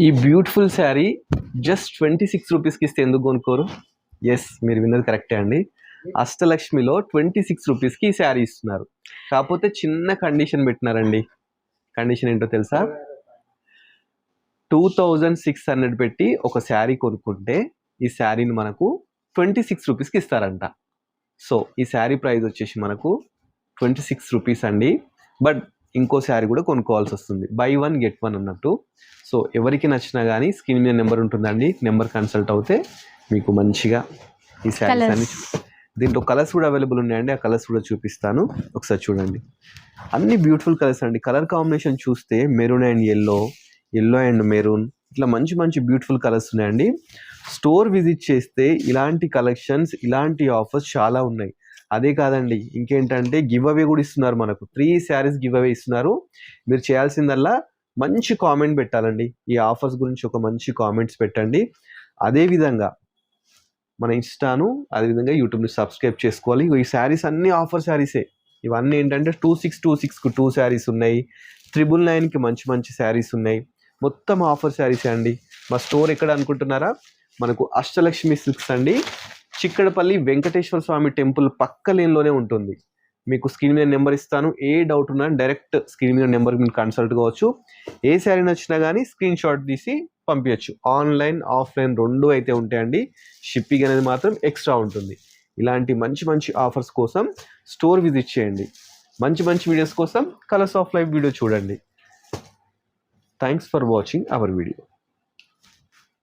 ఈ beautiful sari just 26 రూపీస్కి ఇస్తే ఎందుకు కొనుక్కోరు? ఎస్, మీరు విన్నది కరెక్టే అండి. అష్టలక్ష్మిలో 26 రూపీస్కి ఈ శారీ ఇస్తున్నారు. కాకపోతే చిన్న కండిషన్ పెట్టినారండి. కండిషన్ ఏంటో తెలుసా? 2600 పెట్టి ఒక శారీ కొనుక్కుంటే ఈ శారీని మనకు 26 రూపీస్కి ఇస్తారంట. సో ఈ శారీ ప్రైస్ వచ్చేసి మనకు 26 రూపీస్ అండి. బట్ ఇంకో శారీ కూడా కొనుక్కోవాల్సి వస్తుంది, బై 1 get 1 అన్నట్టు. సో ఎవరికి నచ్చినా కానీ స్క్రీన్ మీద నెంబర్ ఉంటుందండి, నెంబర్ కన్సల్ట్ అవుతే మీకు మంచిగా ఈ శారీస్ అన్ని. దీంట్లో కలర్స్ కూడా అవైలబుల్ ఉన్నాయండి, ఆ కలర్స్ కూడా చూపిస్తాను, ఒకసారి చూడండి. అన్ని బ్యూటిఫుల్ కలర్స్ అండి. కలర్ కాంబినేషన్ చూస్తే maroon and yellow, yellow and maroon, ఇట్లా మంచి మంచి బ్యూటిఫుల్ కలర్స్ ఉన్నాయండి. స్టోర్ విజిట్ చేస్తే ఇలాంటి కలెక్షన్స్, ఇలాంటి ఆఫర్స్ చాలా ఉన్నాయి. అదే కాదండి, ఇంకేంటంటే గివ్ అవే కూడా ఇస్తున్నారు. మనకు 3 శారీస్ గివ్ అవే ఇస్తున్నారు. మీరు చేయాల్సిందల్లా మంచి కామెంట్ పెట్టాలండి. ఈ ఆఫర్స్ గురించి ఒక మంచి కామెంట్స్ పెట్టండి. అదేవిధంగా మన ఇన్స్టాను, అదేవిధంగా యూట్యూబ్ని సబ్స్క్రైబ్ చేసుకోవాలి. ఈ శారీస్ అన్ని ఆఫర్ శారీసే. ఇవన్నీ ఏంటంటే 2626కు 2 శారీస్ ఉన్నాయి, 999కి మంచి మంచి శారీస్ ఉన్నాయి. మొత్తం ఆఫర్ శారీసే అండి. మా స్టోర్ ఎక్కడ అనుకుంటున్నారా? మనకు అష్టలక్ష్మి సిల్క్స్ అండి, చిక్కడపల్లి వెంకటేశ్వర స్వామి టెంపుల్ పక్క లేన్లోనే ఉంటుంది. మీకు స్క్రీన్ మీద నెంబర్ ఇస్తాను. ఏ డౌట్ ఉన్నా డైరెక్ట్ స్క్రీన్ మీద నెంబర్కి మీరు కన్సల్ట్ కావచ్చు. ఏ శారీ నచ్చినా కానీ స్క్రీన్ షాట్ తీసి పంపించచ్చు. ఆన్లైన్ ఆఫ్లైన్ రెండు అయితే ఉంటాయండి. షిప్పింగ్ అనేది మాత్రం ఎక్స్ట్రా ఉంటుంది. ఇలాంటి మంచి మంచి ఆఫర్స్ కోసం స్టోర్ విజిట్ చేయండి. మంచి మంచి వీడియోస్ కోసం కలర్స్ ఆఫ్ లైఫ్ వీడియో చూడండి. Thanks for watching our video.